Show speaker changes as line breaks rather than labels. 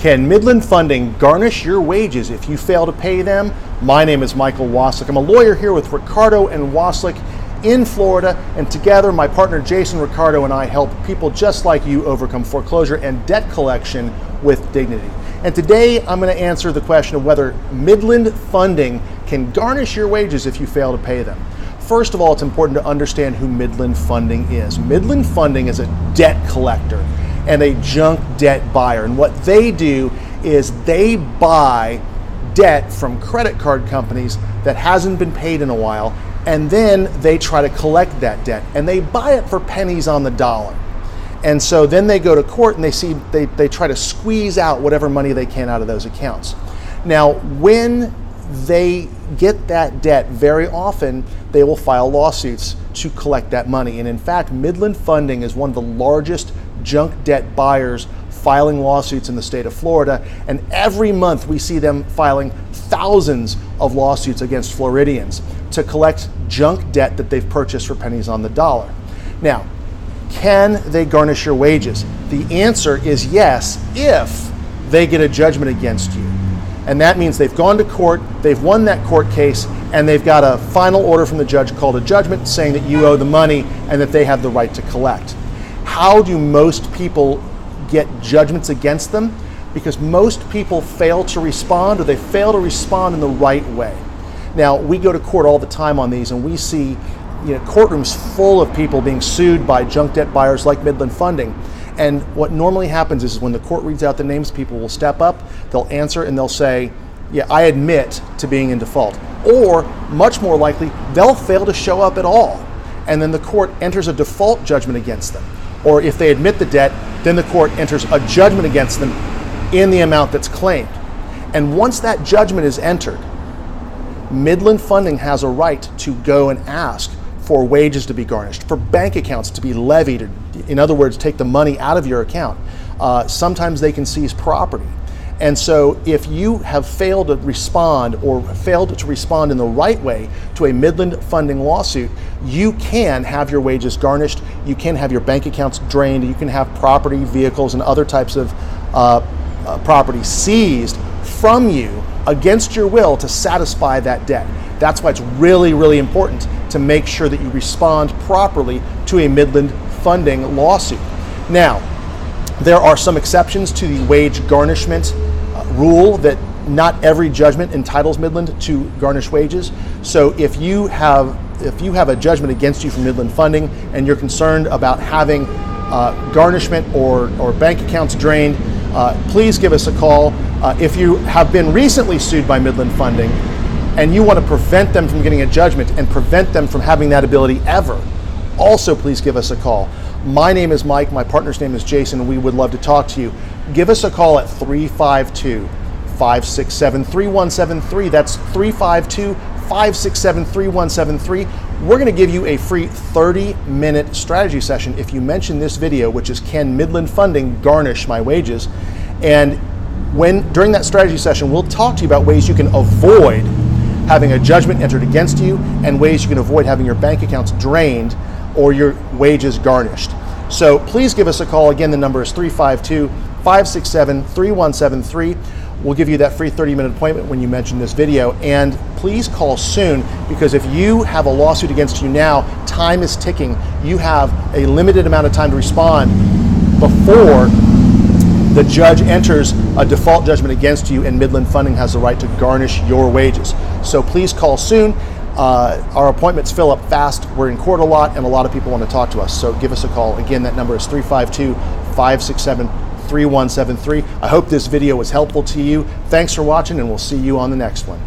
Can Midland Funding garnish your wages if you fail to pay them? My name is Michael Wasylik. I'm a lawyer here with Ricardo and Wasylik in Florida, and together my partner Jason, Ricardo, and I help people just like you overcome foreclosure and debt collection with dignity. And today I'm going to answer the question of whether Midland Funding can garnish your wages if you fail to pay them. First of all, it's important to understand who Midland Funding is. Midland Funding is a debt collector and a junk debt buyer. And what they do is they buy debt from credit card companies that hasn't been paid in a while, and then they try to collect that debt, and they buy it for pennies on the dollar. And so then they go to court and they try to squeeze out whatever money they can out of those accounts. Now, when they get that debt, very often they will file lawsuits to collect that money. And in fact, Midland Funding is one of the largest junk debt buyers filing lawsuits in the state of Florida. And every month we see them filing thousands of lawsuits against Floridians to collect junk debt that they've purchased for pennies on the dollar. Now, can they garnish your wages? The answer is yes, if they get a judgment against you. And that means they've gone to court, they've won that court case, and they've got a final order from the judge called a judgment saying that you owe the money and that they have the right to collect. How do most people get judgments against them? Because most people fail to respond, or they fail to respond in the right way. Now, we go to court all the time on these, and we see courtrooms full of people being sued by junk debt buyers like Midland Funding. And what normally happens is when the court reads out the names, people will step up, they'll answer, and they'll say, yeah, I admit to being in default. Or, much more likely, they'll fail to show up at all. And then the court enters a default judgment against them. Or if they admit the debt, then the court enters a judgment against them in the amount that's claimed. And once that judgment is entered, Midland Funding has a right to go and ask for wages to be garnished, for bank accounts to be levied, or, in other words, take the money out of your account. Sometimes they can seize property. And so if you have failed to respond, or failed to respond in the right way to a Midland Funding lawsuit, you can have your wages garnished, you can have your bank accounts drained, you can have property, vehicles, and other types of property seized from you against your will to satisfy that debt. That's why it's really, really important to make sure that you respond properly to a Midland Funding lawsuit. Now, there are some exceptions to the wage garnishment rule that not every judgment entitles Midland to garnish wages. So if you have a judgment against you from Midland Funding and you're concerned about having garnishment or bank accounts drained, please give us a call. If you have been recently sued by Midland Funding and you want to prevent them from getting a judgment and prevent them from having that ability ever, also please give us a call. My name is Mike, my partner's name is Jason, and we would love to talk to you. Give us a call at 352-567-3173. That's 352-567-3173. We're going to give you a free 30-minute strategy session if you mention this video, which is Can Midland Funding Garnish My Wages? And during that strategy session, we'll talk to you about ways you can avoid having a judgment entered against you and ways you can avoid having your bank accounts drained or your wages garnished. So please give us a call. Again, the number is 352-567-3173. We'll give you that free 30-minute appointment when you mention this video. And please call soon, because if you have a lawsuit against you now, time is ticking. You have a limited amount of time to respond before the judge enters a default judgment against you, and Midland Funding has the right to garnish your wages. So please call soon. Our appointments fill up fast. We're in court a lot, and a lot of people want to talk to us. So give us a call. Again, that number is 352-567-3173. I hope this video was helpful to you. Thanks for watching, and we'll see you on the next one.